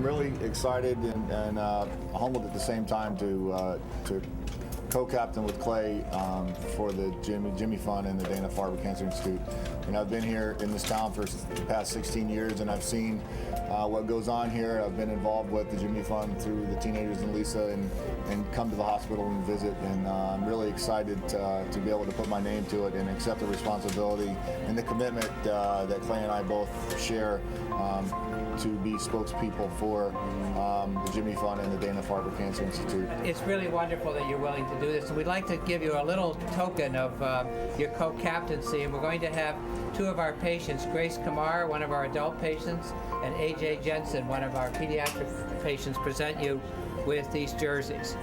really excited and humbled at the same time to co-captain with Clay for the Jimmy Fund and the Dana-Farber Cancer Institute. I've been here in this town for the past 16 years, and I've seen what goes on here. I've been involved with the Jimmy Fund through the Teenagers and Lisa, and come to the hospital and visit. And I'm really excited to be able to put my name to it and accept the responsibility and the commitment that Clay and I both share to be spokespeople for the Jimmy Fund and the Dana-Farber Cancer Institute. It's really wonderful that you're willing to do this, and we'd like to give you a little token of your co-captaincy. And we're going to have two of our patients, Grace Kamar, one of our adult patients, and AJ Jensen, one of our pediatric patients, present you with these jerseys.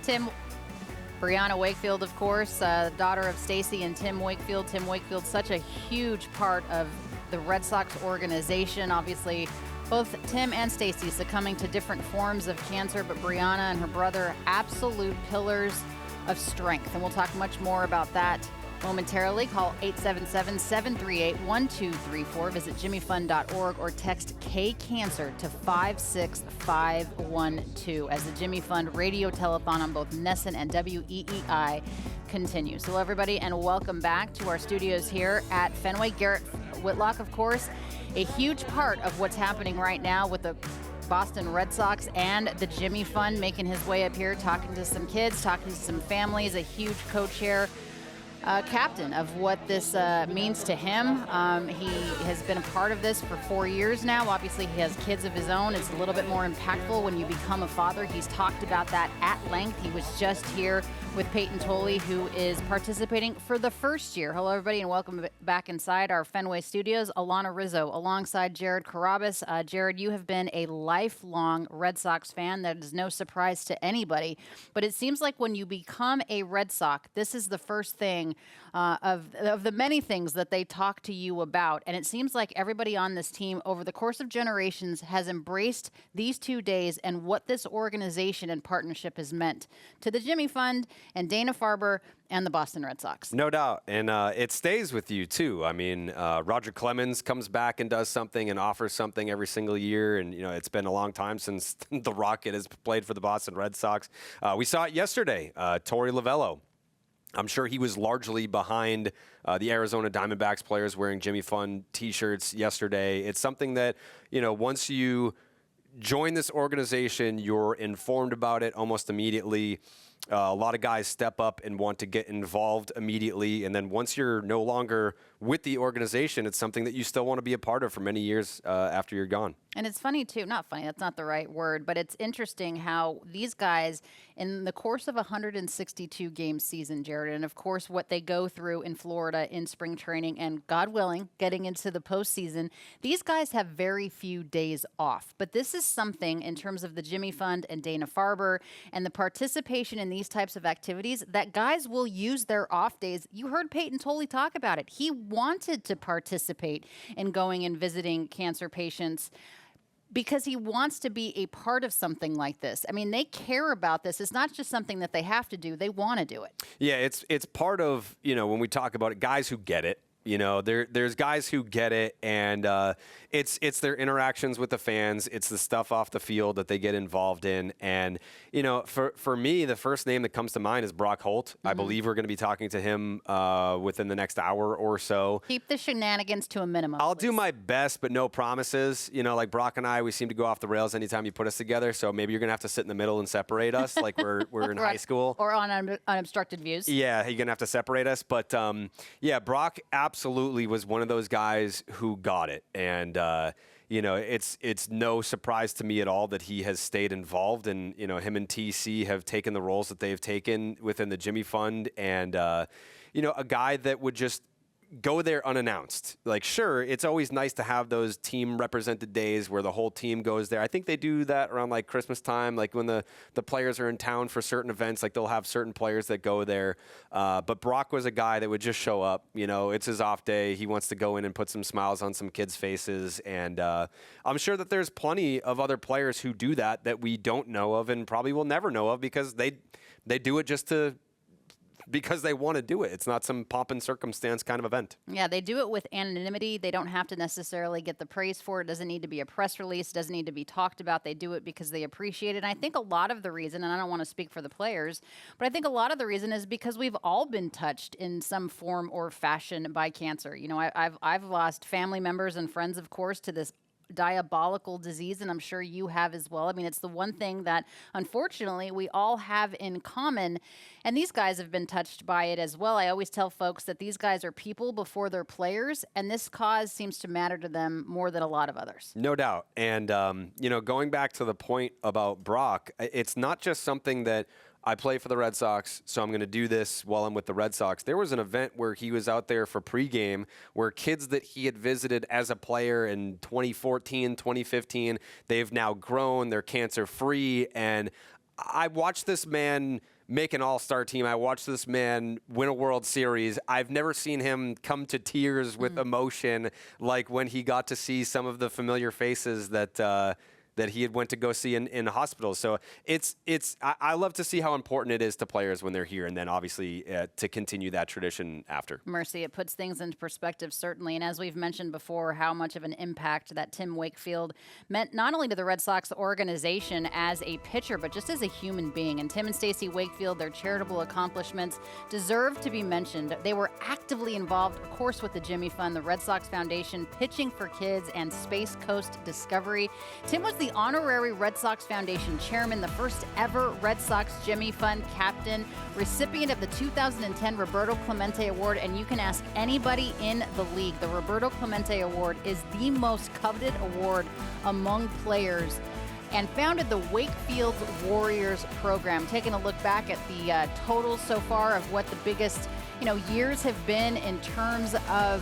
Tim, Brianna Wakefield, of course, daughter of Stacy and Tim Wakefield. Tim Wakefield, such a huge part of the Red Sox organization. Obviously, both Tim and Stacy succumbing to different forms of cancer, but Brianna and her brother, absolute pillars of strength. And we'll talk much more about that momentarily. Call 877-738-1234. Visit jimmyfund.org or text K-Cancer to 56512 as the Jimmy Fund radio telethon on both NESN and WEEI continues. Hello, everybody, and welcome back to our studios here at Fenway. Garrett Whitlock, of course, a huge part of what's happening right now with the Boston Red Sox and the Jimmy Fund, making his way up here, talking to some kids, talking to some families, a huge co-chair captain of what this means to him. He has been a part of this for 4 years now. Obviously, he has kids of his own. It's a little bit more impactful when you become a father. He's talked about that at length. He was just here with Peyton Tolley, who is participating for the first year. Hello, everybody, and welcome back inside our Fenway studios. Alana Rizzo alongside Jared Carabas. Jared, you have been a lifelong Red Sox fan. That is no surprise to anybody. But it seems like when you become a Red Sox, this is the first thing of the many things that they talk to you about. And it seems like everybody on this team over the course of generations has embraced these 2 days and what this organization and partnership has meant to the Jimmy Fund and Dana-Farber and the Boston Red Sox. No doubt. And it stays with you, too. I mean, Roger Clemens comes back and does something and offers something every single year. And, it's been a long time since the Rocket has played for the Boston Red Sox. We saw it yesterday. Torey Lovello. I'm sure he was largely behind the Arizona Diamondbacks players wearing Jimmy Fund T-shirts yesterday. It's something that, once you join this organization, you're informed about it almost immediately. A lot of guys step up and want to get involved immediately. And then once you're no longer with the organization, it's something that you still want to be a part of for many years after you're gone. And it's funny, too. Not funny. That's not the right word. But it's interesting how these guys, in the course of a 162-game season, Jared, and, of course, what they go through in Florida in spring training and, God willing, getting into the postseason, these guys have very few days off. But this is something in terms of the Jimmy Fund and Dana-Farber and the participation in these types of activities that guys will use their off days. You heard Peyton Tolley talk about it. He wanted to participate in going and visiting cancer patients because he wants to be a part of something like this. I mean, they care about this. It's not just something that they have to do. They want to do it. Yeah, it's part of, when we talk about it, guys who get it. There's guys who get it, and it's their interactions with the fans. It's the stuff off the field that they get involved in. And, for me, the first name that comes to mind is Brock Holt. Mm-hmm. I believe we're going to be talking to him within the next hour or so. Keep the shenanigans to a minimum. I'll do my best, but no promises. Like Brock and I, we seem to go off the rails anytime you put us together. So maybe you're going to have to sit in the middle and separate us like we're in high school. Or on unobstructed views. Yeah, you're going to have to separate us. But, Brock absolutely was one of those guys who got it. And, it's no surprise to me at all that he has stayed involved. And, him and TC have taken the roles that they've taken within the Jimmy Fund. And, a guy that would just go there unannounced. Like, sure, it's always nice to have those team represented days where the whole team goes there. I think they do that around like Christmas time, like when the players are in town for certain events, like they'll have certain players that go there. But Brock was a guy that would just show up. It's his off day. He wants to go in and put some smiles on some kids' faces. And I'm sure that there's plenty of other players who do that we don't know of and probably will never know of because they do it just to because they want to do it. It's not some pomp and circumstance kind of event. Yeah, they do it with anonymity. They don't have to necessarily get the praise for it. It doesn't need to be a press release. It doesn't need to be talked about. They do it because they appreciate it. And I think a lot of the reason, and I don't want to speak for the players, but I think a lot of the reason is because we've all been touched in some form or fashion by cancer. You know, I've lost family members and friends, of course, to this diabolical disease, and I'm sure you have as well. I mean, it's the one thing that unfortunately we all have in common, and these guys have been touched by it as well. I always tell folks that these guys are people before they're players, and this cause seems to matter to them more than a lot of others. No doubt. And, you know, going back to the point about Brock, it's not just something that I play for the Red Sox, so I'm going to do this while I'm with the Red Sox. There was an event where he was out there for pregame where kids that he had visited as a player in 2014, 2015, they've now grown, they're cancer-free, and I watched this man make an all-star team. I watched this man win a World Series. I've never seen him come to tears with emotion like when he got to see some of the familiar faces that he had went to go see in hospitals. So I love to see how important it is to players when they're here, and then obviously to continue that tradition after. Mercy, it puts things into perspective, certainly. And as we've mentioned before, how much of an impact that Tim Wakefield meant not only to the Red Sox organization as a pitcher, but just as a human being. And Tim and Stacey Wakefield, their charitable accomplishments deserve to be mentioned. They were actively involved, of course, with the Jimmy Fund, the Red Sox Foundation, Pitching for Kids, and Space Coast Discovery. Tim was the honorary Red Sox Foundation chairman, the first ever Red Sox Jimmy Fund captain, recipient of the 2010 Roberto Clemente Award, and you can ask anybody in the league. The Roberto Clemente Award is the most coveted award among players, and founded the Wakefield Warriors program. Taking a look back at the totals so far of what the biggest years have been in terms of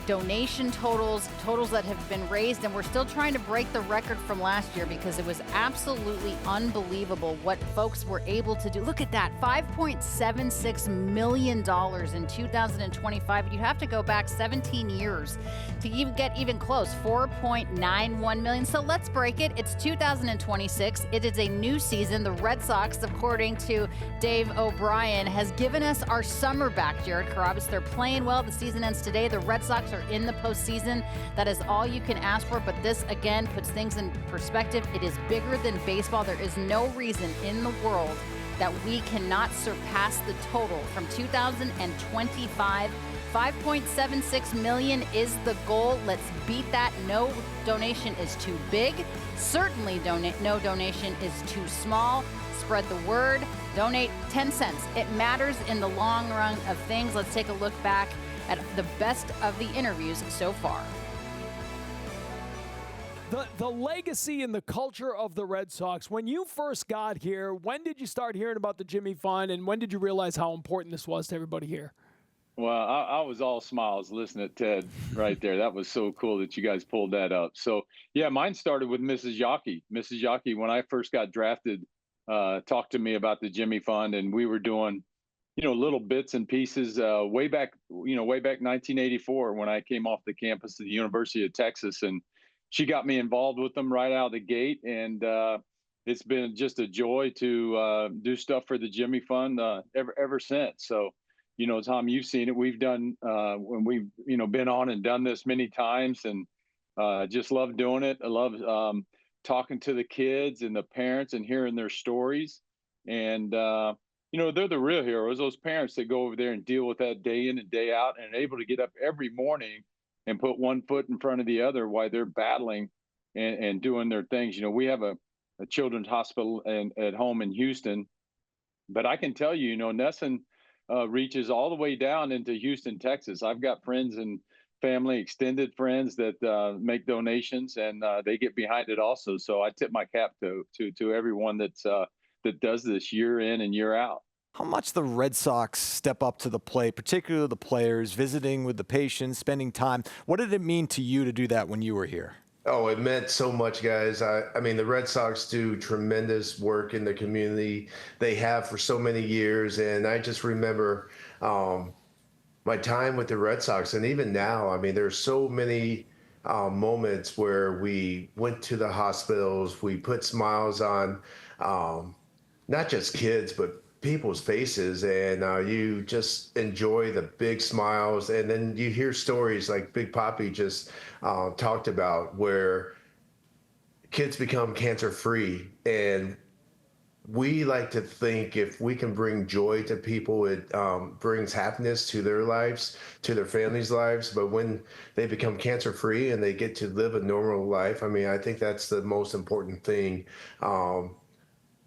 donation totals that have been raised, and we're still trying to break the record from last year because it was absolutely unbelievable what folks were able to do. Look at that, $5.76 million in 2025. You have to go back 17 years to even get even close, $4.91 million. So let's break it. It's 2026. It is a new season. The Red Sox, according to Dave O'Brien, has given us our summer back, Jared Carabas. They're playing well. The season ends today. The Red Sox are in the postseason. That is all you can ask for, but this again puts things in perspective. It is bigger than baseball. There is no reason in the world that we cannot surpass the total from 2025. 5.76 million is the goal. Let's beat that. No donation is too big. Certainly no donation is too small. Spread the word. Donate 10 cents. It matters in the long run of things. Let's take a look back at the best of the interviews so far. The legacy and the culture of the Red Sox. When you first got here, when did you start hearing about the Jimmy Fund, and when did you realize how important this was to everybody here? Well, I was all smiles listening to Ted right there. That was so cool that you guys pulled that up. So, yeah, mine started with Mrs. Yockey. Mrs. Yockey, when I first got drafted, talked to me about the Jimmy Fund, and we were doing little bits and pieces way back 1984 when I came off the campus of the University of Texas, and she got me involved with them right out of the gate. And it's been just a joy to do stuff for the Jimmy Fund ever since. So, Tom, you've seen it. We've done when we've, been on and done this many times, and just love doing it. I love talking to the kids and the parents and hearing their stories. And, they're the real heroes, those parents that go over there and deal with that day in and day out and are able to get up every morning and put one foot in front of the other while they're battling and doing their things. We have a children's hospital at home in Houston, but I can tell you, NESN reaches all the way down into Houston, Texas. I've got friends and family, extended friends that make donations, and they get behind it also. So I tip my cap to everyone that does this year in and year out. How much the Red Sox step up to the plate, particularly the players, visiting with the patients, spending time. What did it mean to you to do that when you were here? Oh, it meant so much, guys. I mean, the Red Sox do tremendous work in the community. They have for so many years. And I just remember my time with the Red Sox. And even now, I mean, there's so many moments where we went to the hospitals. We put smiles on not just kids, but people's faces, and you just enjoy the big smiles. And then you hear stories like Big Papi just talked about, where kids become cancer free. And we like to think if we can bring joy to people, it brings happiness to their lives, to their families' lives. But when they become cancer free and they get to live a normal life, I mean, I think that's the most important thing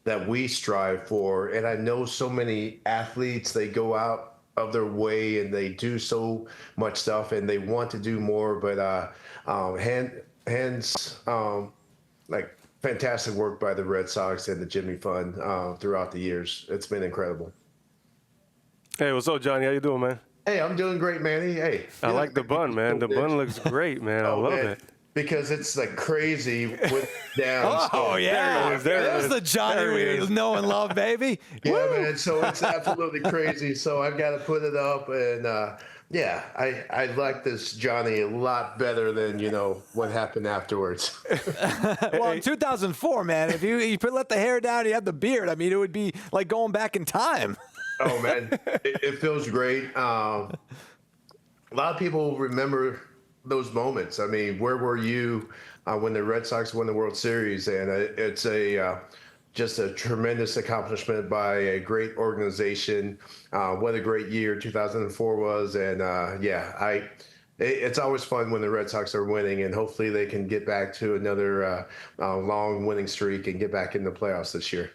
that we strive for. And I know so many athletes, they go out of their way and they do so much stuff and they want to do more, but like fantastic work by the Red Sox and the Jimmy Fund throughout the years. It's been incredible. Hey, what's up, Johnny? How you doing, man? Hey, I'm doing great, Manny. Hey, I like the bun, man. The bun looks great, man. I love it. Because it's like crazy with down. Oh, yeah. There's the Johnny we know and love, baby. Yeah, Woo! man. So it's absolutely crazy. So I've got to put it up. And yeah, I like this Johnny a lot better than, what happened afterwards. Well, in 2004, man, if you let the hair down, you had the beard, I mean, it would be like going back in time. Oh, man. It feels great. A lot of people remember those moments. I mean, where were you when the Red Sox won the World Series? And it's just a tremendous accomplishment by a great organization. What a great year 2004 was. And it's always fun when the Red Sox are winning, and hopefully they can get back to another long winning streak and get back in the playoffs this year.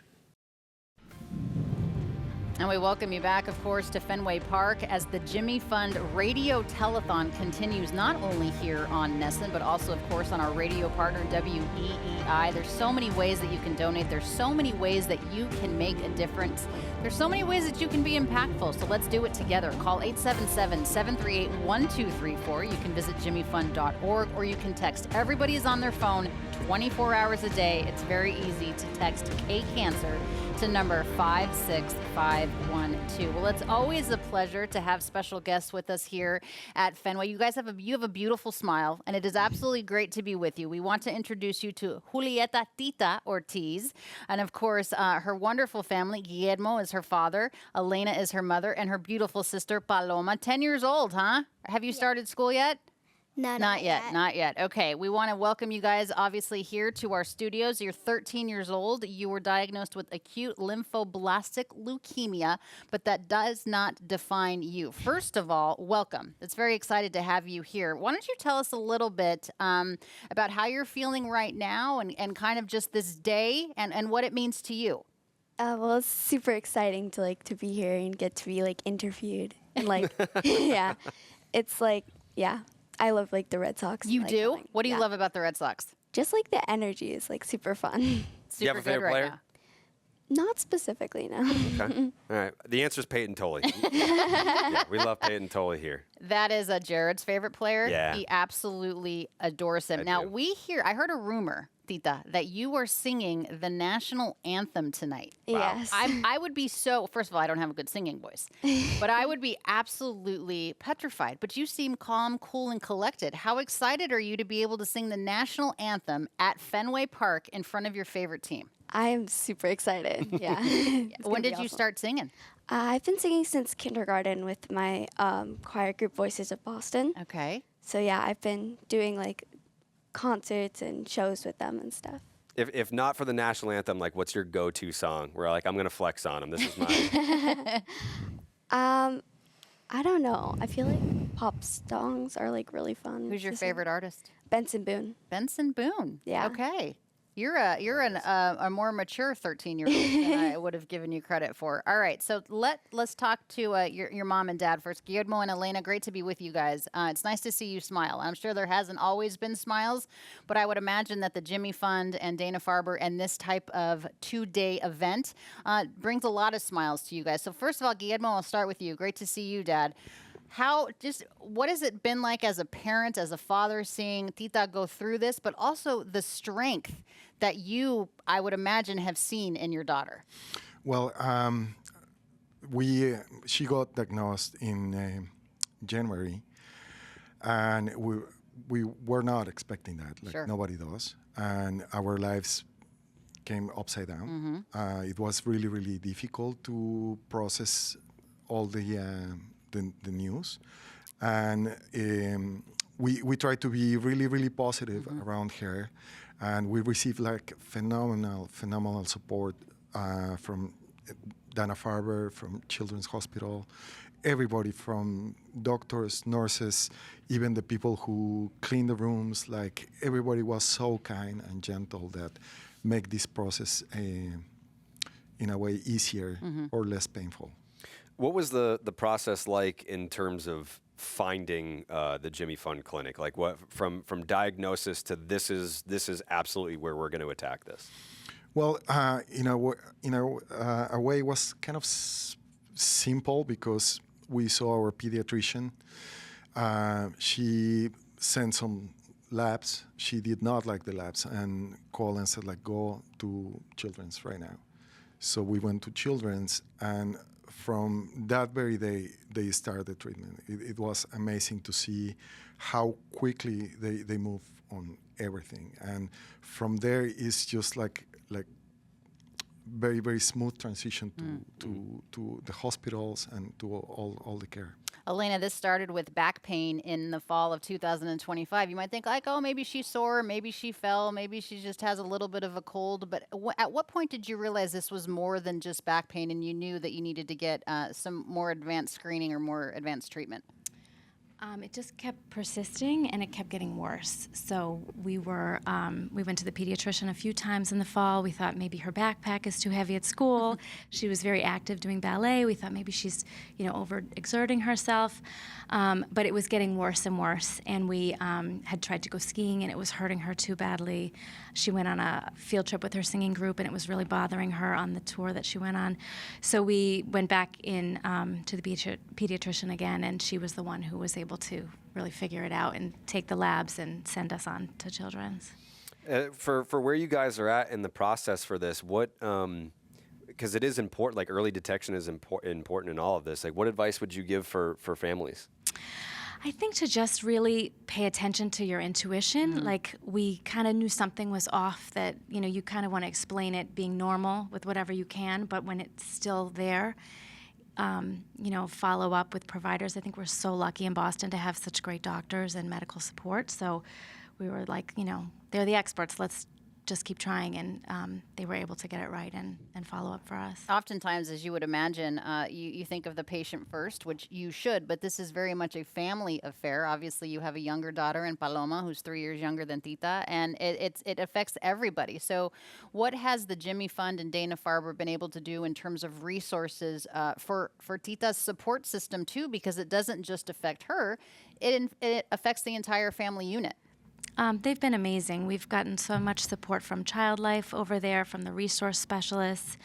And we welcome you back, of course, to Fenway Park as the Jimmy Fund Radio Telethon continues, not only here on NESN, but also, of course, on our radio partner, WEEI. There's so many ways that you can donate. There's so many ways that you can make a difference. There's so many ways that you can be impactful, so let's do it together. Call 877-738-1234. You can visit jimmyfund.org, or you can text. Everybody is on their phone 24 hours a day. It's very easy to text K-Cancer to number 56512. Well, it's always a pleasure to have special guests with us here at Fenway. You guys have a beautiful smile, and it is absolutely great to be with you. We want to introduce you to Julieta Tita Ortiz, and of course, her wonderful family. Guillermo is her father, Elena is her mother, and her beautiful sister, Paloma. 10 years old, huh? Have you started school yet? No, Not yet. Okay, we want to welcome you guys, obviously, here to our studios. You're 13 years old. You were diagnosed with acute lymphoblastic leukemia, but that does not define you. First of all, welcome. It's very excited to have you here. Why don't you tell us a little bit about how you're feeling right now and kind of just this day and what it means to you? Well, it's super exciting to be here and get to be interviewed and yeah, it's I love the Red Sox. You do? What do you love about the Red Sox? Just the energy is super fun. Do you have a favorite player? Now. Not specifically, no. Okay. All right. The answer is Peyton Tolley. Yeah, we love Peyton Tolley here. That is Jared's favorite player. Yeah. He absolutely adores him. I heard a rumor, Tita, that you are singing the national anthem tonight. Wow. Yes. I would be first of all, I don't have a good singing voice, but I would be absolutely petrified. But you seem calm, cool, and collected. How excited are you to be able to sing the national anthem at Fenway Park in front of your favorite team? I am super excited. Yeah. When did you start singing? I've been singing since kindergarten with my choir group Voices of Boston. Okay. So yeah, I've been doing concerts and shows with them and stuff. If not for the national anthem, what's your go-to song? Where I'm going to flex on them. This is mine. I don't know. I feel pop songs are really fun. Who's your favorite artist? Benson Boone. Benson Boone. Yeah. Okay. You're a more mature 13-year-old than I would have given you credit for. All right, so let's talk to your mom and dad first. Guillermo and Elena, great to be with you guys. It's nice to see you smile. I'm sure there hasn't always been smiles, but I would imagine that the Jimmy Fund and Dana-Farber and this type of 2-day event brings a lot of smiles to you guys. So first of all, Guillermo, I'll start with you. Great to see you, Dad. What has it been like as a parent, as a father, seeing Tita go through this, but also the strength that you, I would imagine, have seen in your daughter? Well, she got diagnosed in January, and we were not expecting that. Sure. Nobody does, and our lives came upside down. It was really, really difficult to process all the news. And we tried to be really, really positive around her. And we received like phenomenal support from Dana-Farber, from Children's Hospital, everybody, from doctors, nurses, even the people who clean the rooms. Like, everybody was so kind and gentle that make this process in a way easier or less painful. What was the process like in terms of finding the Jimmy Fund Clinic? Like, what from diagnosis to this is absolutely where we're going to attack this? Well, a way it was kind of simple because we saw our pediatrician. She sent some labs. She did not like the labs and called and said, like, go to Children's right now. So we went to Children's, and from that very day, they started the treatment. It was amazing to see how quickly they move on everything. And from there, it's just like very, very smooth transition to the hospitals and to all the care. Elena, this started with back pain in the fall of 2025. You might think, like, oh, maybe she's sore, maybe she fell, maybe she just has a little bit of a cold. But at what point did you realize this was more than just back pain and you knew that you needed to get some more advanced screening or more advanced treatment? It just kept persisting and it kept getting worse. So we went to the pediatrician a few times in the fall. We thought maybe her backpack is too heavy at school. She was very active doing ballet. We thought maybe she's, overexerting herself. But it was getting worse and worse. And we had tried to go skiing and it was hurting her too badly. She went on a field trip with her singing group and it was really bothering her on the tour that she went on. So we went back in to the pediatrician again, and she was the one who was able to really figure it out and take the labs and send us on to Children's. For where you guys are at in the process for this, what, because it is important, like early detection is important in all of this. Like, what advice would you give for families? I think to just really pay attention to your intuition. Like, we kind of knew something was off, that, you kind of want to explain it being normal with whatever you can, but when it's still there, follow up with providers. I think we're so lucky in Boston to have such great doctors and medical support. So we were like, they're the experts. Let's just keep trying. And they were able to get it right and follow up for us. Oftentimes, as you would imagine, you think of the patient first, which you should, but this is very much a family affair. Obviously, you have a younger daughter in Paloma, who's 3 years younger than Tita, and it affects everybody. So what has the Jimmy Fund and Dana-Farber been able to do in terms of resources for Tita's support system, too? Because it doesn't just affect her, it affects the entire family unit. They've been amazing. We've gotten so much support from Child Life over there, from the resource specialists.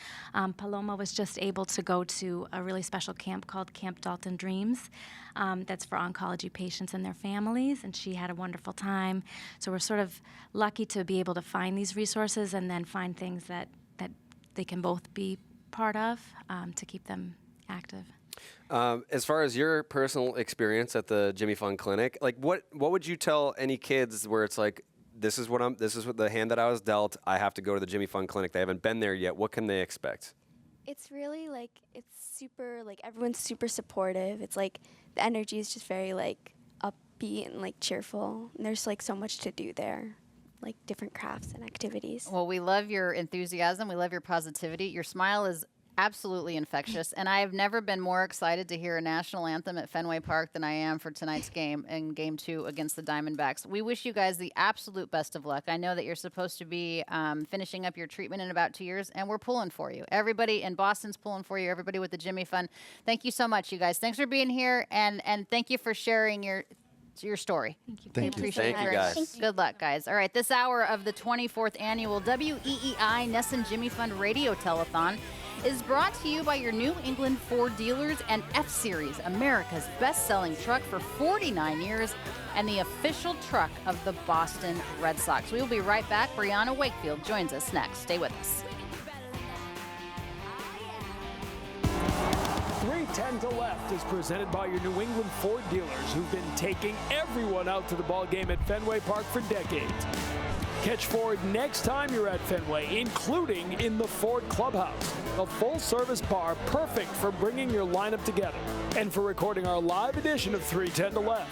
Paloma was just able to go to a really special camp called Camp Dalton Dreams. That's for oncology patients and their families, and she had a wonderful time. So we're sort of lucky to be able to find these resources and then find things that they can both be part of to keep them active. As far as your personal experience at the Jimmy Fund Clinic, like what would you tell any kids where it's like, this is what the hand that I was dealt, I have to go to the Jimmy Fund Clinic. They haven't been there yet. What can they expect? It's really it's super, everyone's super supportive. It's the energy is just very upbeat and cheerful. And there's so much to do there, different crafts and activities. Well, we love your enthusiasm. We love your positivity. Your smile is absolutely infectious, and I have never been more excited to hear a national anthem at Fenway Park than I am for tonight's game and Game 2 against the Diamondbacks. We wish you guys the absolute best of luck. I know that you're supposed to be finishing up your treatment in about 2 years, and we're pulling for you. Everybody in Boston's pulling for you, everybody with the Jimmy Fund. Thank you so much, you guys. Thanks for being here, and thank you for sharing your story. Thank you. Thank you. Appreciate Thank you, guys. Good luck, guys. All right, this hour of the 24th annual WEEI NESN Jimmy Fund Radio Telethon is brought to you by your New England Ford dealers and F-Series, America's best-selling truck for 49 years and the official truck of the Boston Red Sox. We will be right back. Brianna Wakefield joins us next. Stay with us. 3:10 to left is presented by your New England Ford dealers, who've been taking everyone out to the ball game at Fenway Park for decades. Catch Ford next time you're at Fenway, including in the Ford Clubhouse, a full-service bar perfect for bringing your lineup together and for recording our live edition of 310 to Left.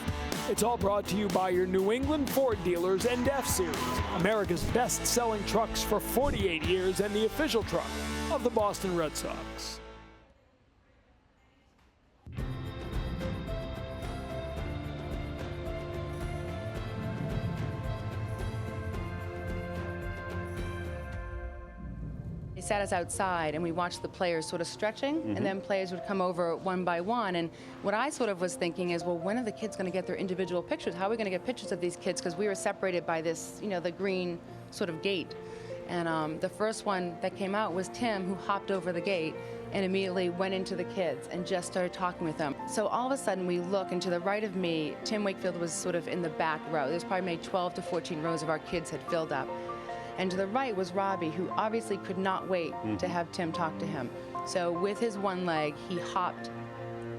It's all brought to you by your New England Ford dealers and F-Series, America's best-selling trucks for 48 years and the official truck of the Boston Red Sox. They sat us outside and we watched the players sort of stretching, and then players would come over one by one. And what I sort of was thinking is, well, when are the kids going to get their individual pictures? How are we going to get pictures of these kids? Because we were separated by this, the green sort of gate. And the first one that came out was Tim, who hopped over the gate and immediately went into the kids and just started talking with them. So all of a sudden we look, and to the right of me, Tim Wakefield was sort of in the back row. There's probably maybe 12 to 14 rows of our kids had filled up. And to the right was Robbie, who obviously could not wait to have Tim talk to him. So with his one leg, he hopped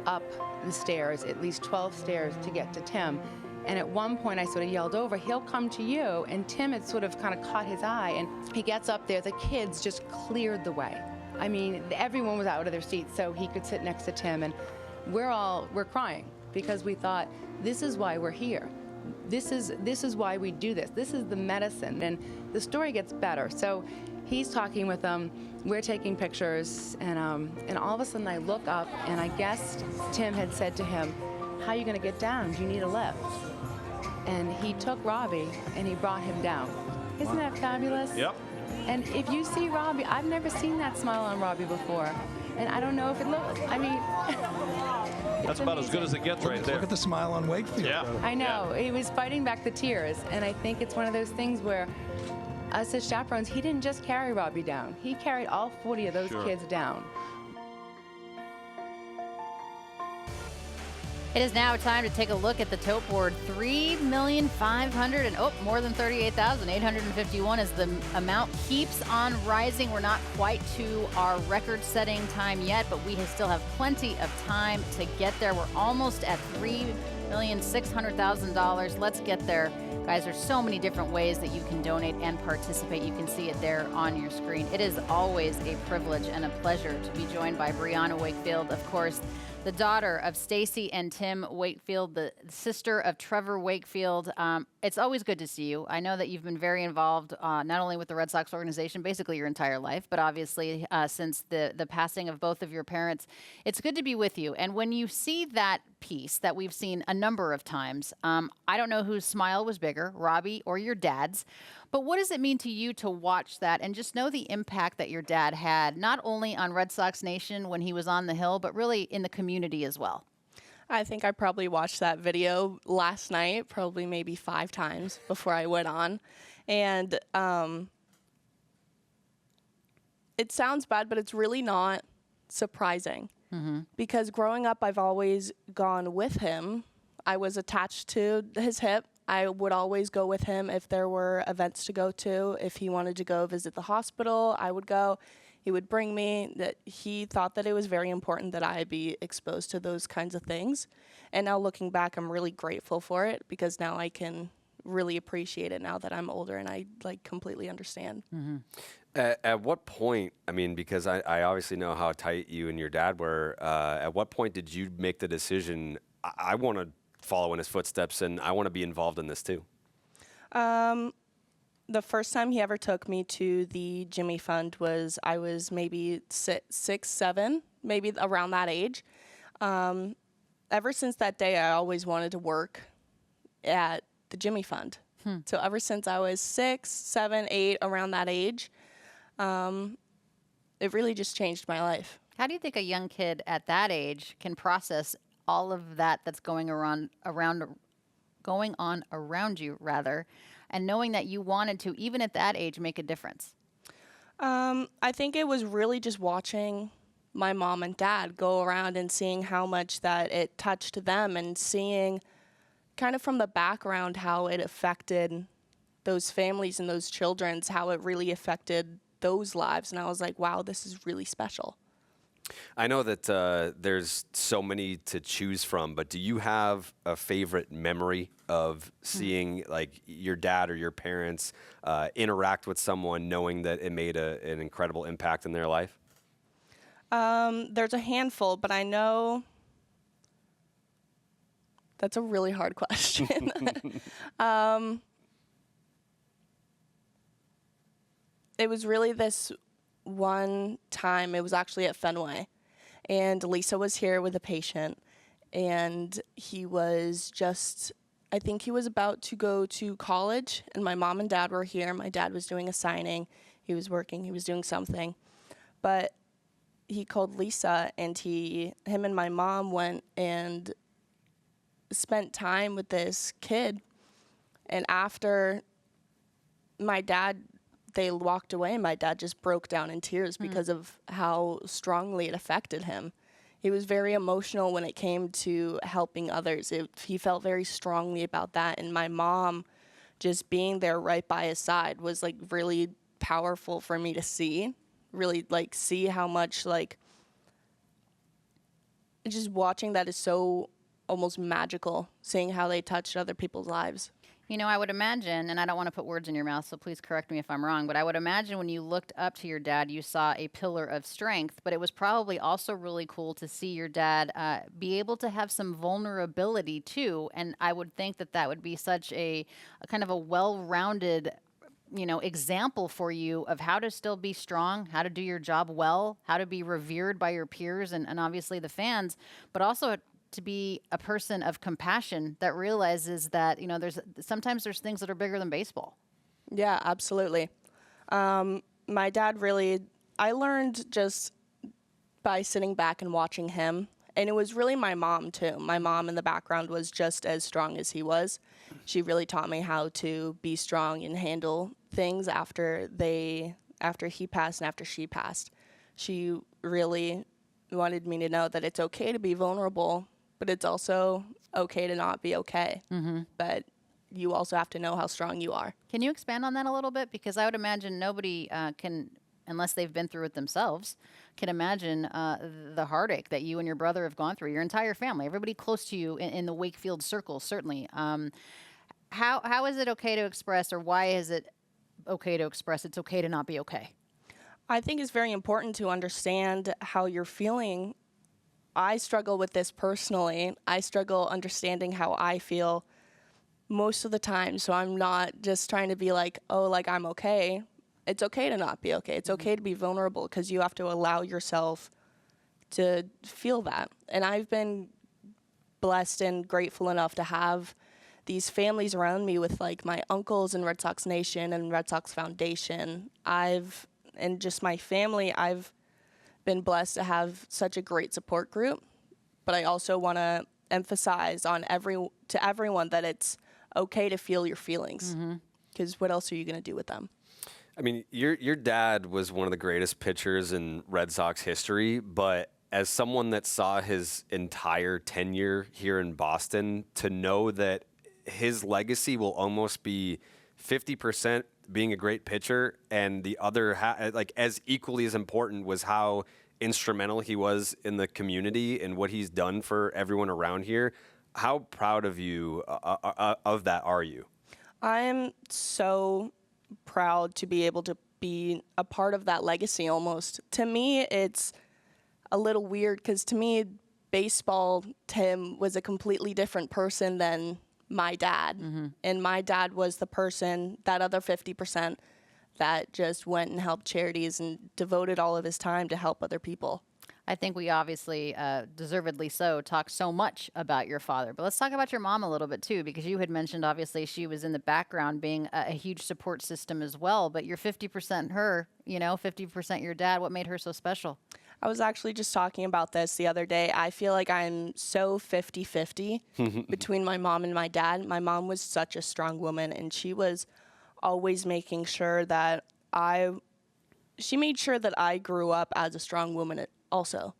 up the stairs, at least 12 stairs, to get to Tim. And at one point I sort of yelled over, "He'll come to you." And Tim had sort of kind of caught his eye, and he gets up there. The kids just cleared the way. I mean, everyone was out of their seats so he could sit next to Tim. And we're crying because we thought, this is why we're here. This is why we do this. This is the medicine. And the story gets better. So he's talking with them. We're taking pictures. And all of a sudden I look up, and I guess Tim had said to him, "How are you going to get down? Do you need a lift?" And he took Robbie and he brought him down. Isn't that fabulous? Yep. And if you see Robbie, I've never seen that smile on Robbie before. And I don't know if it looks, I mean, That's about as good as it gets right there. Look at the smile on Wakefield. Yeah. I know. He was fighting back the tears. And I think it's one of those things where us as chaperones, he didn't just carry Robbie down. He carried all 40 of those kids down. It is now time to take a look at the tote board. $3,500,000 and more than 38,851 as the amount keeps on rising. We're not quite to our record-setting time yet, but we still have plenty of time to get there. We're almost at $3,600,000. Let's get there. Guys, there's so many different ways that you can donate and participate. You can see it there on your screen. It is always a privilege and a pleasure to be joined by Brianna Wakefield, of course, the daughter of Stacy and Tim Wakefield, the sister of Trevor Wakefield. It's always good to see you. I know that you've been very involved not only with the Red Sox organization basically your entire life, but obviously since the passing of both of your parents. It's good to be with you. And when you see that piece that we've seen a number of times, I don't know whose smile was bigger, Robbie or your dad's, but what does it mean to you to watch that and just know the impact that your dad had, not only on Red Sox Nation when he was on the Hill, but really in the community as well? I think I probably watched that video last night, probably maybe 5 times before I went on. And it sounds bad, but it's really not surprising. Because growing up, I've always gone with him. I was attached to his hip. I would always go with him if there were events to go to. If he wanted to go visit the hospital, I would go. He would bring me. That he thought that it was very important that I be exposed to those kinds of things. And now looking back, I'm really grateful for it because now I can really appreciate it now that I'm older and I completely understand. At what point, I mean, because I obviously know how tight you and your dad were, at what point did you make the decision, I want to follow in his footsteps and I want to be involved in this too? The first time he ever took me to the Jimmy Fund was I was maybe 6, 7, maybe around that age. Ever since that day, I always wanted to work at the Jimmy Fund. So ever since I was 6, 7, 8, around that age, it really just changed my life. How do you think a young kid at that age can process all of that's going on around you, and knowing that you wanted to, even at that age, make a difference? I think it was really just watching my mom and dad go around and seeing how much that it touched them and seeing kind of from the background how it affected those families and those children's, how it really affected those lives. And I was like, wow, this is really special. I know that there's so many to choose from, but do you have a favorite memory of seeing like your dad or your parents interact with someone, knowing that it made an incredible impact in their life? There's a handful, but I know that's a really hard question. It was really this one time. It was actually at Fenway, and Lisa was here with a patient, and he was just, I think he was about to go to college, and my mom and dad were here. My dad was doing a signing. He was working. He was doing something. But he called Lisa, and him and my mom went and spent time with this kid. And after they walked away, and my dad just broke down in tears because of how strongly it affected him. He was very emotional when it came to helping others. He felt very strongly about that. And my mom just being there right by his side was like really powerful for me to see. Really like see how much like just watching that is so almost magical, seeing how they touched other people's lives. You know, I would imagine, and I don't want to put words in your mouth, so please correct me if I'm wrong, but I would imagine when you looked up to your dad, you saw a pillar of strength, but it was probably also really cool to see your dad be able to have some vulnerability too, and I would think that that would be such a kind of a well-rounded, you know, example for you of how to still be strong, how to do your job well, how to be revered by your peers and obviously the fans, but also to be a person of compassion that realizes that, you know, sometimes there's things that are bigger than baseball. Yeah, absolutely. My dad really, I learned just by sitting back and watching him. And it was really my mom too. My mom in the background was just as strong as he was. She really taught me how to be strong and handle things after he passed and after she passed. She really wanted me to know that it's okay to be vulnerable, but it's also okay to not be okay. But you also have to know how strong you are. Can you expand on that a little bit? Because I would imagine nobody can, unless they've been through it themselves, can imagine the heartache that you and your brother have gone through, your entire family, everybody close to you in the Wakefield circle, certainly. How is it okay to express, or why is it okay to express it's okay to not be okay? I think it's very important to understand how you're feeling. I struggle with this personally. I struggle understanding how I feel most of the time. So I'm not just trying to be like, oh, like I'm okay. It's okay to not be okay. It's okay to be vulnerable because you have to allow yourself to feel that. And I've been blessed and grateful enough to have these families around me with like my uncles in Red Sox Nation and Red Sox Foundation. And just my family, I've been blessed to have such a great support group, but I also want to emphasize to everyone that it's okay to feel your feelings, because what else are you going to do with them? I mean, your dad was one of the greatest pitchers in Red Sox history, but as someone that saw his entire tenure here in Boston, to know that his legacy will almost be 50% being a great pitcher, and the other like as equally as important was how instrumental he was in the community and what he's done for everyone around here. How proud of you of that are you? I'm so proud to be able to be a part of that legacy almost. To me, it's a little weird because to me, baseball, Tim was a completely different person than my dad. And my dad was the person, that other 50%, that just went and helped charities and devoted all of his time to help other people. I think we obviously, deservedly so, talk so much about your father. But let's talk about your mom a little bit, too, because you had mentioned, obviously, she was in the background being a huge support system as well. But you're 50% her, 50% your dad. What made her so special? I was actually just talking about this the other day. I feel like I'm so 50-50 between my mom and my dad. My mom was such a strong woman, and she was always making sure that she made sure that I grew up as a strong woman also.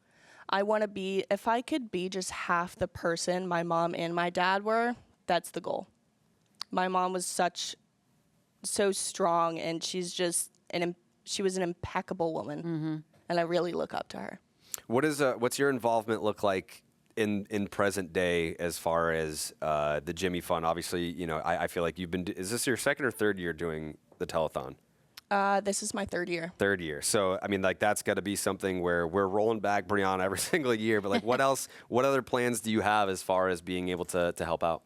I want to be, if I could be just half the person my mom and my dad were, that's the goal. My mom was so strong, and she was an impeccable woman. And I really look up to her. What's your involvement look like in present day as far as the Jimmy Fund? Obviously, you know, I feel like you've been. Is this your second or third year doing the telethon? This is my third year. Third year. So, I mean, like, that's got to be something where we're rolling back Brianna every single year. But, like, what else, what other plans do you have as far as being able to help out?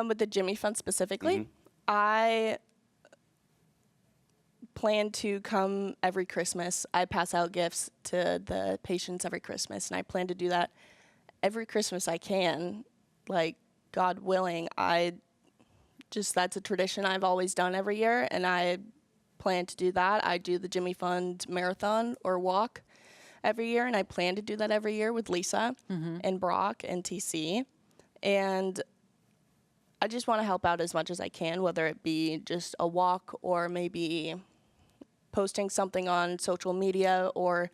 With the Jimmy Fund specifically, I plan to come every Christmas. I pass out gifts to the patients every Christmas, and I plan to do that every Christmas I can. Like, God willing, that's a tradition I've always done every year, and I plan to do that. I do the Jimmy Fund marathon or walk every year, and I plan to do that every year with Lisa and Brock and TC. And I just want to help out as much as I can, whether it be just a walk or maybe posting something on social media or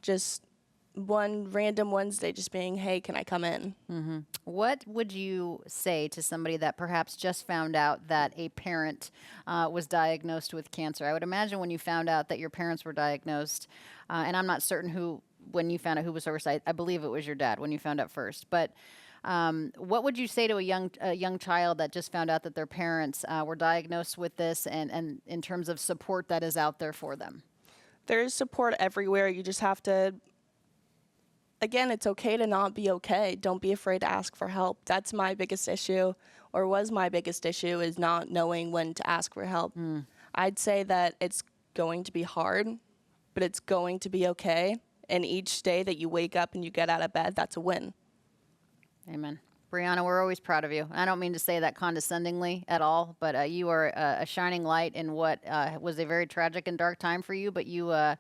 just one random Wednesday just being, hey, can I come in? What would you say to somebody that perhaps just found out that a parent was diagnosed with cancer? I would imagine when you found out that your parents were diagnosed, and I'm not certain when you found out who was first, I believe it was your dad when you found out first, but what would you say to a young child that just found out that their parents were diagnosed with this, and in terms of support that is out there for them? There's support everywhere. You just have to, again, it's okay to not be okay. Don't be afraid to ask for help. That's my biggest issue, or was my biggest issue, is not knowing when to ask for help. I'd say that it's going to be hard, but it's going to be okay. And each day that you wake up and you get out of bed, that's a win. Amen. Brianna, we're always proud of you. I don't mean to say that condescendingly at all, but you are a shining light in what was a very tragic and dark time for you, but you have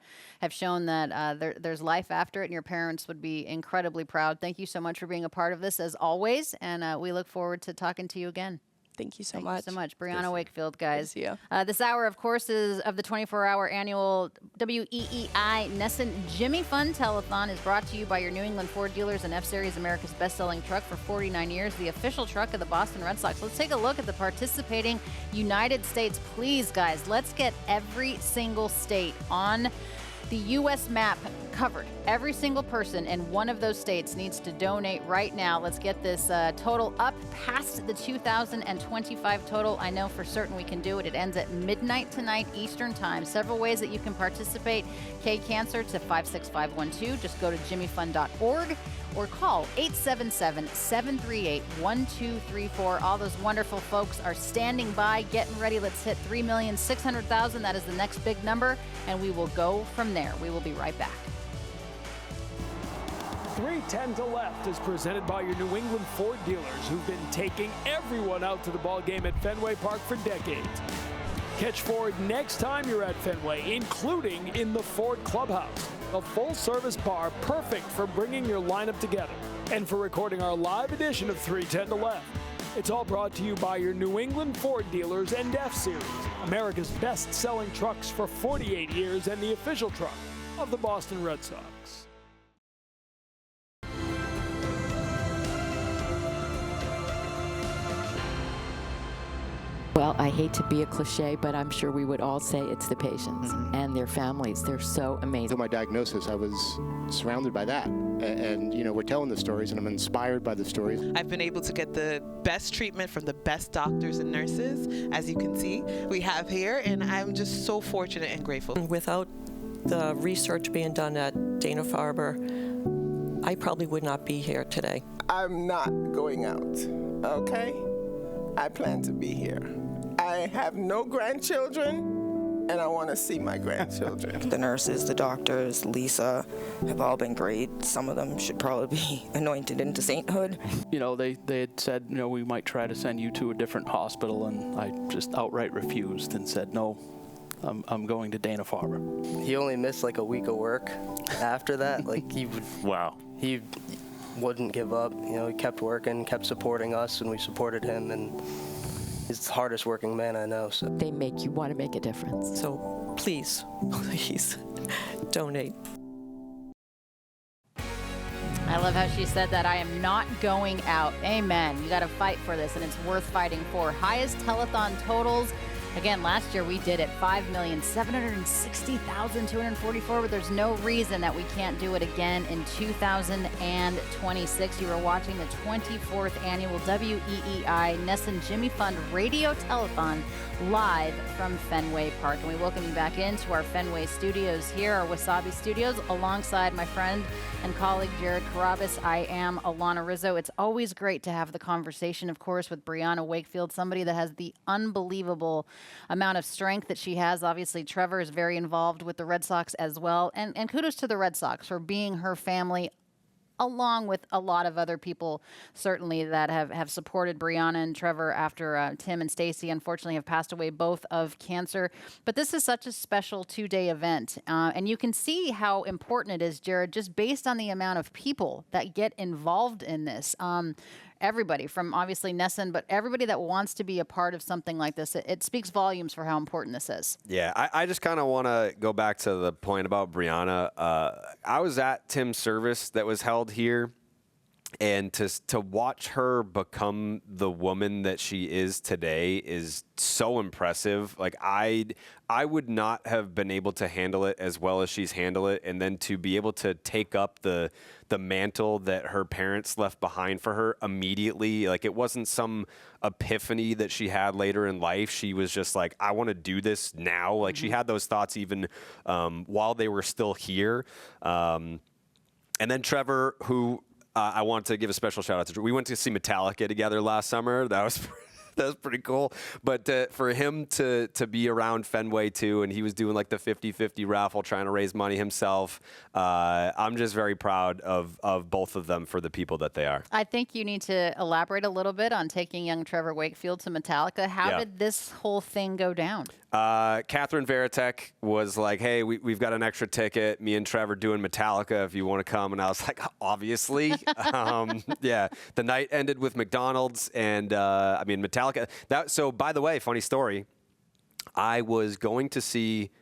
shown that there's life after it, and your parents would be incredibly proud. Thank you so much for being a part of this, as always, and we look forward to talking to you again. Thank you so Thank much. you so much. Brianna Wakefield, guys. Thank you. This hour, of course, is of the 24-hour annual WEEI NESN Jimmy Fund Telethon is brought to you by your New England Ford dealers and F-Series, America's best-selling truck for 49 years, the official truck of the Boston Red Sox. Let's take a look at the participating United States. Please, guys, let's get every single state on the U.S. map covered. Every single person in one of those states needs to donate right now. Let's get this total up past the 2025 total. I know for certain we can do it. It ends at midnight tonight Eastern time. Several ways that you can participate. K-Cancer to 56512. Just go to jimmyfund.org or call 877-738-1234. All those wonderful folks are standing by, getting ready. Let's hit 3,600,000. That is the next big number, and we will go from there. We will be right back. 3:10 to left is presented by your New England Ford dealers, who've been taking everyone out to the ball game at Fenway Park for decades. Catch Ford next time you're at Fenway, including in the Ford Clubhouse, a full-service bar perfect for bringing your lineup together and for recording our live edition of 3:10 to left. It's all brought to you by your New England Ford dealers and F-Series, America's best-selling trucks for 48 years and the official truck of the Boston Red Sox. Well, I hate to be a cliche, but I'm sure we would all say it's the patients and their families. They're so amazing. Until my diagnosis, I was surrounded by that. And, you know, we're telling the stories, and I'm inspired by the stories. I've been able to get the best treatment from the best doctors and nurses, as you can see, we have here, and I'm just so fortunate and grateful. Without the research being done at Dana-Farber, I probably would not be here today. I'm not going out, okay? I plan to be here. I have no grandchildren, and I want to see my grandchildren. The nurses, the doctors, Lisa, have all been great. Some of them should probably be anointed into sainthood. You know, they had said, you know, we might try to send you to a different hospital, and I just outright refused and said, no, I'm going to Dana-Farber. He only missed like a week of work after that. Like he wouldn't give up. You know, he kept working, kept supporting us, and we supported him, and he's the hardest working man I know. So they make you want to make a difference. So please donate. I love how she said that. I am not going out. Amen. You got to fight for this, and it's worth fighting for. Highest telethon totals Again, last year we did it, 5,760,244, but there's no reason that we can't do it again in 2026. You are watching the 24th annual WEEI NESN Jimmy Fund Radio Telethon live from Fenway Park. And we welcome you back into our Fenway studios here, our Wasabi studios, alongside my friend and colleague Jared Carabas. I am Alana Rizzo. It's always great to have the conversation, of course, with Brianna Wakefield, somebody that has the unbelievable amount of strength that she has. Obviously, Trevor is very involved with the Red Sox as well. And kudos to the Red Sox for being her family, along with a lot of other people, certainly, that have supported Brianna and Trevor after Tim and Stacy, unfortunately, have passed away both of cancer. But this is such a special two-day event. And you can see how important it is, Jared, just based on the amount of people that get involved in this. Everybody from obviously NESN, but everybody that wants to be a part of something like this, it speaks volumes for how important this is. Yeah, I just kind of want to go back to the point about Brianna. I was at Tim's service that was held here, and to watch her become the woman that she is today is so impressive. Like I would not have been able to handle it as well as she's handled it, and then to be able to take up the mantle that her parents left behind for her immediately. Like, it wasn't some epiphany that she had later in life. She was just like, I want to do this now. Like, she had those thoughts even while they were still here. And then Trevor, who I want to give a special shout out to. We went to see Metallica together last summer. That was pretty cool. But for him to be around Fenway too, and he was doing like the 50-50 raffle, trying to raise money himself. I'm just very proud of both of them for the people that they are. I think you need to elaborate a little bit on taking young Trevor Wakefield to Metallica. How did this whole thing go down? Catherine Veritek was like, hey, we've got an extra ticket. Me and Trevor doing Metallica if you want to come. And I was like, obviously. Yeah, the night ended with McDonald's and, Metallica. So, by the way, funny story. I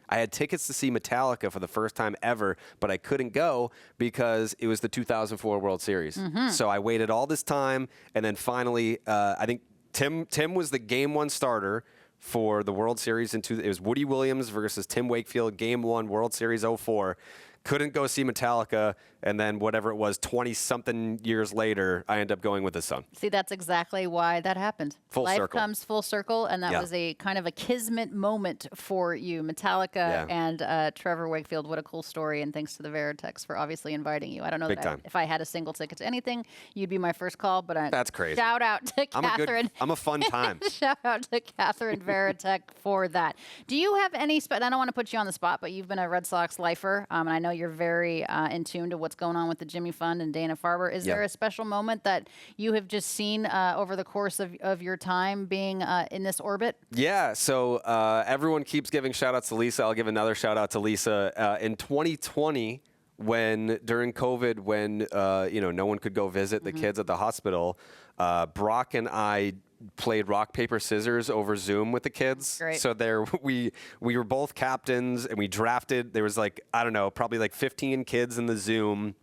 had tickets to see Metallica for the first time ever, but I couldn't go because it was the 2004 World Series. So I waited all this time, and then finally, I think Tim was the Game 1 starter for the World Series. It was Woody Williams versus Tim Wakefield, Game 1, World Series 04. Couldn't go see Metallica, and then whatever it was, 20-something years later, I ended up going with his son. See, that's exactly why that happened. Life comes full circle, and that was a kind of a kismet moment for you. Metallica and Trevor Wakefield, what a cool story, and thanks to the Veritex for obviously inviting you. I don't know if I had a single ticket to anything, you'd be my first call, but that's crazy. Shout out to Catherine. I'm a fun time. Shout out to Catherine Veritek for that. Do you have any, I don't want to put you on the spot, but you've been a Red Sox lifer, and I know you're very in tune to what's going on with the Jimmy Fund and Dana-Farber. Is there a special moment that you have just seen over the course of your time being in this orbit? Yeah, so everyone keeps giving shout-outs to Lisa. I'll give another shout-out to Lisa. In 2020, during COVID, when no one could go visit the kids at the hospital, Brock and I played rock, paper, scissors over Zoom with the kids. Great. So we were both captains, and we drafted. There was probably 15 kids in the Zoom,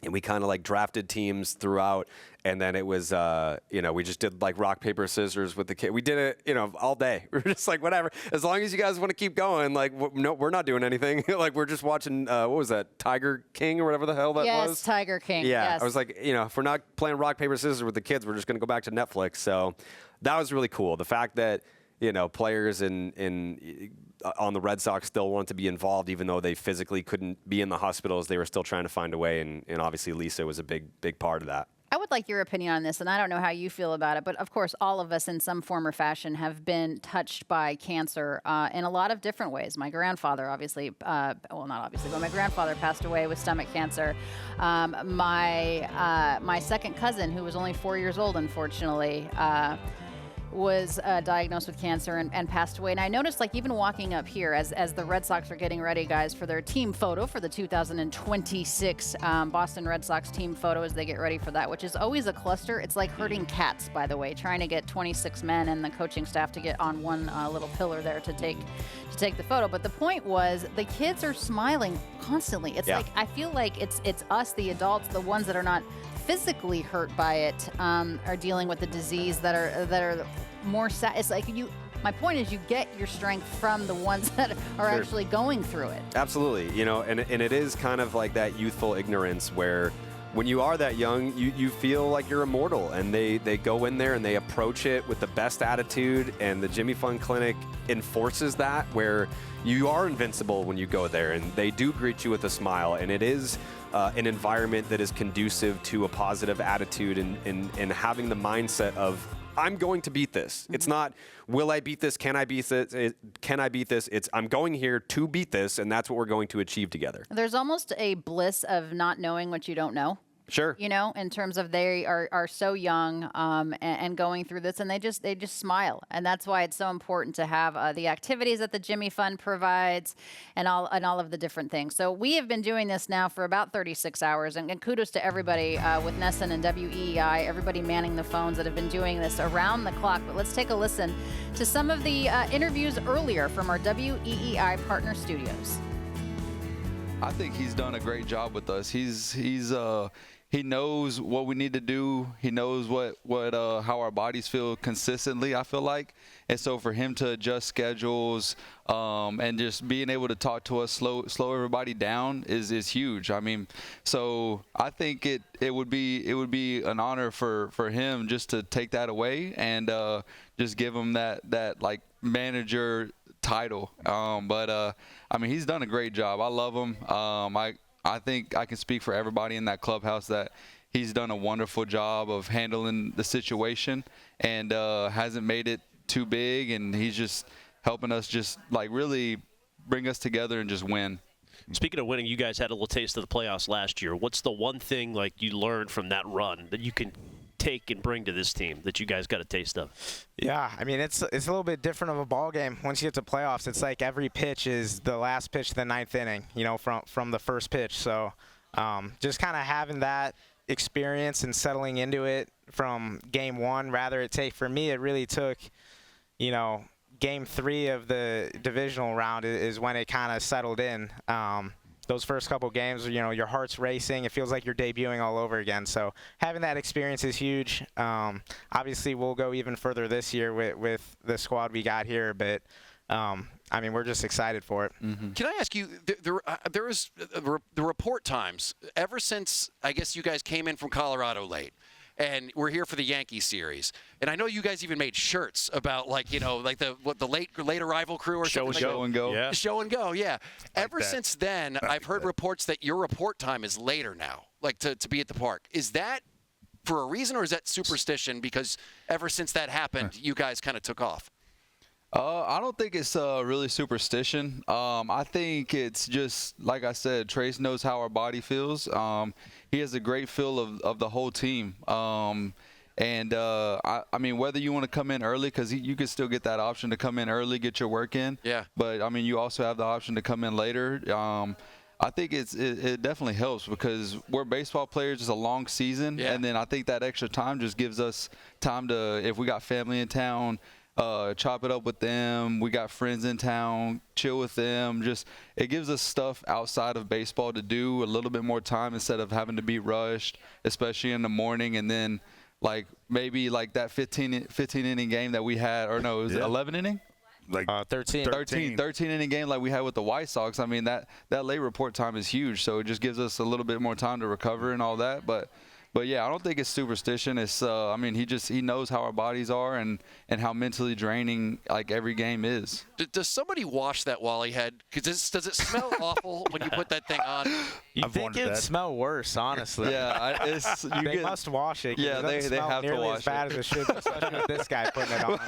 and we kind of drafted teams throughout. And then it was, we just did rock, paper, scissors with the kid. We did it, all day. We were just like, whatever. As long as you guys want to keep going, no, we're not doing anything. We're just watching, what was that, Tiger King or whatever the hell that was? Yes, Tiger King. Yeah. Yes. I was like, if we're not playing rock, paper, scissors with the kids, we're just going to go back to Netflix. So that was really cool. The fact that, players on the Red Sox still wanted to be involved, even though they physically couldn't be in the hospitals. They were still trying to find a way, and obviously Lisa was a big part of that. I would like your opinion on this, and I don't know how you feel about it, but of course, all of us in some form or fashion have been touched by cancer in a lot of different ways. My grandfather, obviously, not obviously, but my grandfather passed away with stomach cancer. My second cousin, who was only 4 years old, unfortunately, was diagnosed with cancer and passed away. And I noticed, even walking up here, as the Red Sox are getting ready, guys, for their team photo for the 2026 Boston Red Sox team photo as they get ready for that, which is always a cluster. It's like herding cats, by the way, trying to get 26 men and the coaching staff to get on one little pillar there to take the photo. But the point was, the kids are smiling constantly. It's I feel like it's us, the adults, the ones that are not physically hurt by it, are dealing with the disease that are more sad. It's like my point is you get your strength from the ones that are Sure. actually going through it. Absolutely, and it is kind of like that youthful ignorance where when you are that young, you feel like you're immortal, and they go in there and they approach it with the best attitude, and the Jimmy Fund Clinic enforces that, where you are invincible when you go there, and they do greet you with a smile, and it is an environment that is conducive to a positive attitude and having the mindset of, I'm going to beat this. It's not, will I beat this? Can I beat this? Can I beat this? It's, I'm going here to beat this, and that's what we're going to achieve together. There's almost a bliss of not knowing what you don't know. Sure. In terms of they are so young and going through this, and they just smile, and that's why it's so important to have the activities that the Jimmy Fund provides, and all of the different things. So we have been doing this now for about 36 hours, and kudos to everybody with NESN and WEEI, everybody manning the phones that have been doing this around the clock. But let's take a listen to some of the interviews earlier from our WEEI partner studios. I think he's done a great job with us. He knows what we need to do. He knows how our bodies feel consistently, I feel like. And so for him to adjust schedules and just being able to talk to us, slow everybody down is huge. I mean, so I think it would be an honor for him just to take that away and just give him that like manager title. But I mean, he's done a great job. I love him. I think I can speak for everybody in that clubhouse that he's done a wonderful job of handling the situation and hasn't made it too big, and he's just helping us just like really bring us together and just win. Speaking of winning, you guys had a little taste of the playoffs last year. What's the one thing like you learned from that run that you can take and bring to this team that you guys got a taste of? Yeah, I mean, it's a little bit different of a ball game. Once you get to playoffs, it's like every pitch is the last pitch of the ninth inning, from the first pitch. So just kind of having that experience and settling into it from game one, for me, it really took, game 3 of the divisional round is when it kind of settled in. Those first couple games, your heart's racing. It feels like you're debuting all over again. So having that experience is huge. Obviously, we'll go even further this year with the squad we got here. But, I mean, we're just excited for it. Mm-hmm. Can I ask you, there is the report times, ever since, I guess you guys came in from Colorado late, and we're here for the Yankee series. And I know you guys even made shirts about the late arrival crew or something. Show and go. Yeah. Show and go, yeah. Ever since then, I've heard reports that your report time is later now, to be at the park. Is that for a reason, or is that superstition because ever since that happened, you guys kind of took off? I don't think it's really superstition. I think it's just, like I said, Trace knows how our body feels. He has a great feel of the whole team. I mean, whether you want to come in early, because you can still get that option to come in early, get your work in. Yeah. But, I mean, you also have the option to come in later. I think it definitely helps because we're baseball players. It's a long season. Yeah. And then I think that extra time just gives us time to, if we got family in town, chop it up with them. We got friends in town, chill with them. Just it gives us stuff outside of baseball to do, a little bit more time instead of having to be rushed, especially in the morning. And then maybe that 15 inning game that we had, or no, it was 11 inning? 13 inning game like we had with the White Sox. I mean, that late report time is huge, so it just gives us a little bit more time to recover and all that. But yeah, I don't think it's superstition. It's I mean, he knows how our bodies are and how mentally draining every game is. Does somebody wash that Wally head? Because does it smell awful when you put that thing on? You think it'd smell worse, honestly. Yeah, they must wash it. Yeah, they have to wash as bad as it should, especially with this guy putting it on.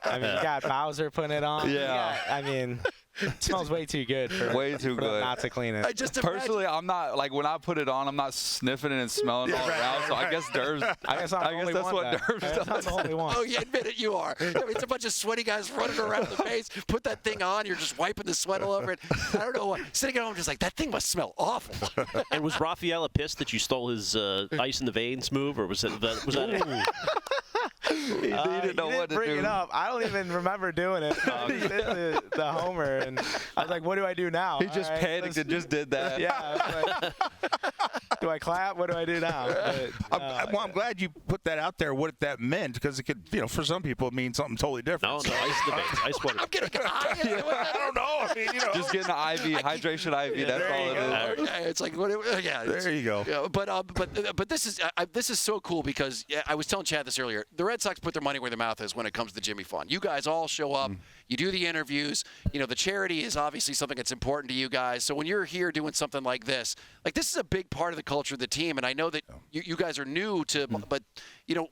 I mean, you got Bowser putting it on. Yeah. I mean, it smells way too good for not to clean it. Personally, I'm not when I put it on, I'm not sniffing it and smelling all around. So I guess Derbs. I guess that's what Derbs does. I'm the only one. Oh, you admit it, you are. I mean, it's a bunch of sweaty guys running around the base. Put that thing on, you're just wiping the sweat all over it. I don't know what. Sitting at home, just that thing must smell awful. And was Rafaela pissed that you stole his ice in the veins move, or was that it? He didn't know what to bring do. It up. I don't even remember doing it. He did the homer, and I was like, "What do I do now?" He just panicked and just did that. Yeah. Do I clap? What do I do now? But, I'm glad you put that out there, what that meant, because it could, for some people it means something totally different. No, ice debate. Ice water. I'm getting I don't know. I mean, Just getting an IV, hydration IV. That's all it is. It's like, yeah. There you go. Yeah, but this is so cool because I was telling Chad this earlier. The Red Sox put their money where their mouth is when it comes to Jimmy Fund. You guys all show up. You do the interviews. The charity is obviously something that's important to you guys. So when you're here doing something like this is a big part of the culture of the team. And I know that you guys are new to, but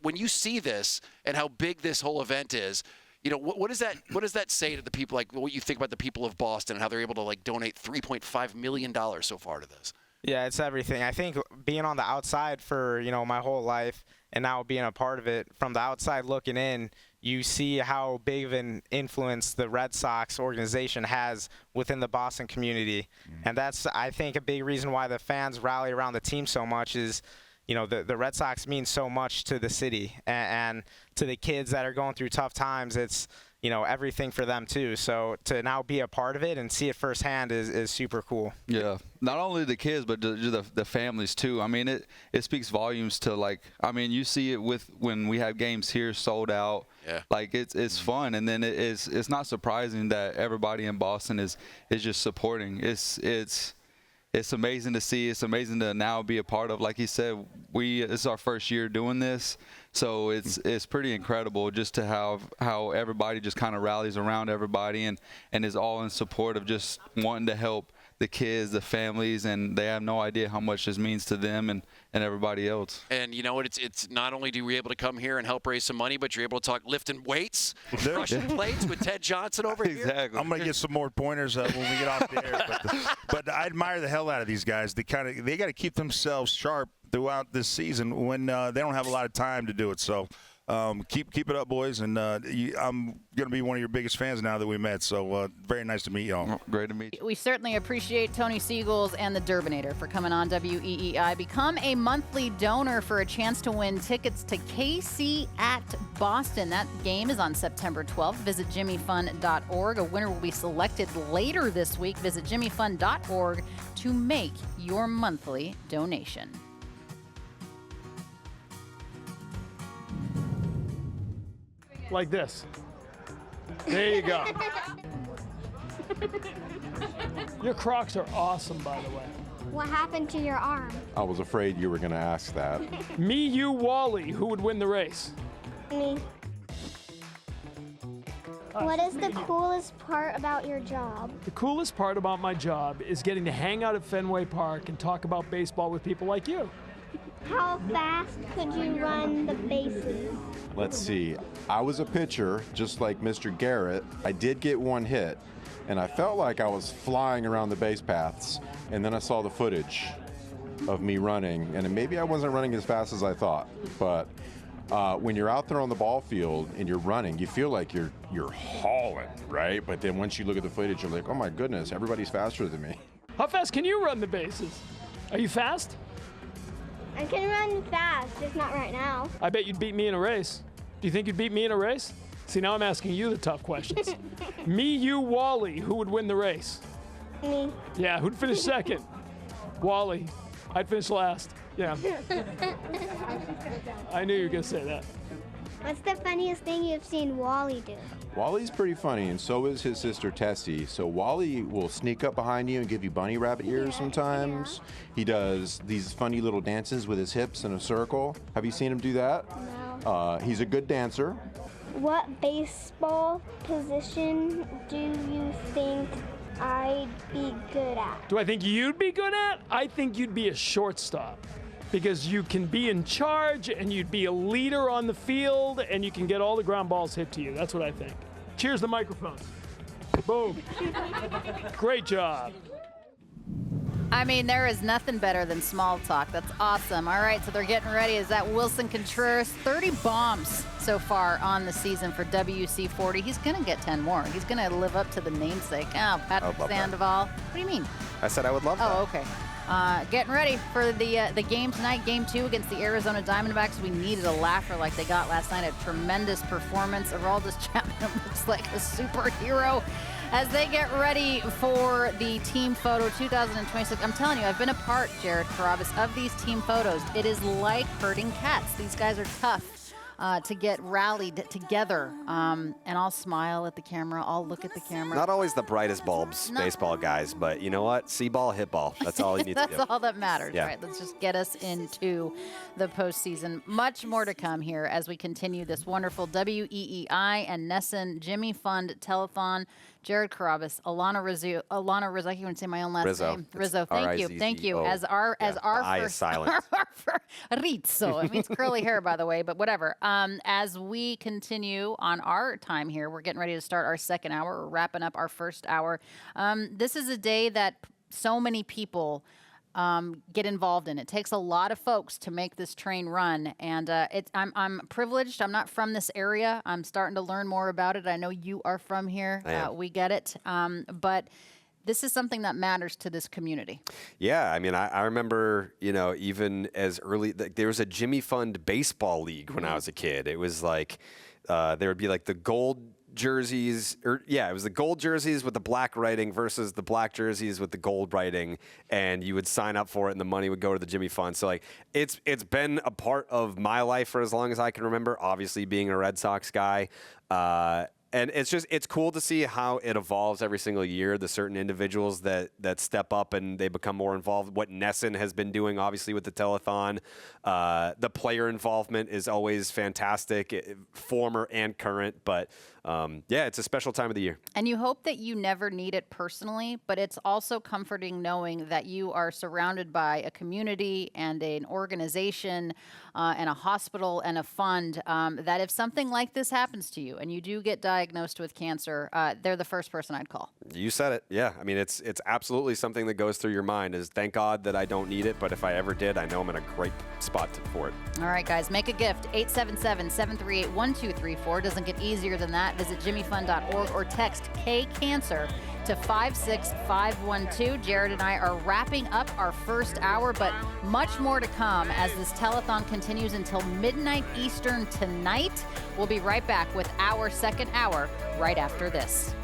when you see this and how big this whole event is, what does that say to the people? Like what you think about the people of Boston and how they're able to donate $3.5 million so far to this? Yeah, it's everything. I think being on the outside for my whole life and now being a part of it, from the outside looking in, you see how big of an influence the Red Sox organization has within the Boston community. And that's, I think, a big reason why the fans rally around the team so much is, the Red Sox mean so much to the city and to the kids that are going through tough times. It's, everything for them too. So to now be a part of it and see it firsthand is super cool. Yeah. Not only the kids, but the families too. I mean, it speaks volumes to you see it when we have games here sold out. Yeah. It's fun. And then it's not surprising that everybody in Boston is just supporting. It's amazing to see. It's amazing to now be a part of. Like he said, it's our first year doing this, so it's pretty incredible just to have how everybody just kind of rallies around everybody and is all in support of just wanting to help the kids, the families, and they have no idea how much this means to them and everybody else. And you know what? It's not only do we able to come here and help raise some money, but you're able to talk lifting weights, crushing plates with Ted Johnson over here. Exactly. I'm gonna get some more pointers when we get off the air. But I admire the hell out of these guys. They got to keep themselves sharp throughout this season when they don't have a lot of time to do it. So. Keep it up, boys, and I'm going to be one of your biggest fans now that we met, so very nice to meet y'all. Great to meet you. We certainly appreciate Tony Siegels and the Durbinator for coming on WEEI. Become a monthly donor for a chance to win tickets to KC at Boston. That game is on September 12th. Visit jimmyfund.org. A winner will be selected later this week. Visit jimmyfund.org to make your monthly donation. Like this. There you go. Your Crocs are awesome, by the way. What happened to your arm? I was afraid you were going to ask that. Me, you, Wally, who would win the race? Me. What is the coolest part about your job? The coolest part about my job is getting to hang out at Fenway Park and talk about baseball with people like you. How fast could you run the bases? Let's see. I was a pitcher, just like Mr. Garrett. I did get one hit, and I felt like I was flying around the base paths, and then I saw the footage of me running, and maybe I wasn't running as fast as I thought, but when you're out there on the ball field and you're running, you feel like you're hauling, right? But then once you look at the footage, you're like, oh my goodness, everybody's faster than me. How fast can you run the bases? Are you fast? I can run fast, just not right now. I bet you'd beat me in a race. Do you think you'd beat me in a race? See, now I'm asking you the tough questions. Me, you, Wally, who would win the race? Me. Yeah, who'd finish second? Wally. I'd finish last. Yeah. I knew you were going to say that. What's the funniest thing you've seen Wally do? Wally's pretty funny, and so is his sister Tessie. So Wally will sneak up behind you and give you bunny rabbit ears sometimes. Yeah. He does these funny little dances with his hips in a circle. Have you seen him do that? No. He's a good dancer. What baseball position do you think I'd be good at? Do I think you'd be good at? I think you'd be a shortstop. Because you can be in charge and you'd be a leader on the field and you can get all the ground balls hit to you. That's what I think. Cheers the microphone. Boom. Great job. I mean, there is nothing better than small talk. That's awesome. All right, so they're getting ready. Is that Wilson Contreras? 30 bombs so far on the season for WC40. He's going to get 10 more. He's going to live up to the namesake. Oh, Patrick Sandoval. What do you mean? I said I would love that. Oh, okay. Getting ready for the game tonight, Game 2 against the Arizona Diamondbacks. We needed a laugher like they got last night. A tremendous performance. Aroldis Chapman looks like a superhero. as they get ready for the team photo 2026. I'm telling you, I've been a part, Jared Carabas, of these team photos. It is like herding cats. These guys are tough to get rallied together. And I'll smile at the camera. I'll look at the camera. Not always the brightest bulbs, baseball guys, but you know what? See ball, hit ball. That's all you need to do. That's all that matters, Yeah. right? Let's just get us into the postseason. Much more to come here as we continue this wonderful WEEI and NESN Jimmy Fund Telethon. Jared Carabas, Alana Rizzo, I can't even say my own last name. Rizzo, thank you. Thank you. As our I first is silent. Rizzo. It means curly hair, by the way, but whatever. As we continue on our time here, we're getting ready to start our second hour. We're wrapping up our first hour. This is a day that so many people get involved in. It takes a lot of folks to make this train run, and I'm privileged. I'm not from this area. I'm starting to learn more about it. I know you are from here. I am. We get it, but this is something that matters to this community. Yeah, I mean, I remember, even as early, there was a Jimmy Fund baseball league when I was a kid. It was like, there would be like the gold jerseys, it was the gold jerseys with the black writing versus the black jerseys with the gold writing, and you would sign up for it and the money would go to the Jimmy Fund. So like it's been a part of my life for as long as I can remember, obviously being a Red Sox guy. And it's cool to see how it evolves every single year, the certain individuals that step up and they become more involved. What NESN has been doing, obviously, with the telethon. The player involvement is always fantastic, former and current. But, it's a special time of the year. And you hope that you never need it personally, but it's also comforting knowing that you are surrounded by a community and an organization and a hospital and a fund that if something like this happens to you and you do get diagnosed with cancer, they're the first person I'd call. You said it. Yeah. I mean, it's absolutely something that goes through your mind is thank God that I don't need it, but if I ever did, I know I'm in a great spot for it. All right, guys, make a gift. 877-738-1234. Doesn't get easier than that. Visit jimmyfund.org or text KCANCER to 56512. Jared and I are wrapping up our first hour, but much more to come as this telethon continues until midnight Eastern tonight. We'll be right back with our second hour right after this.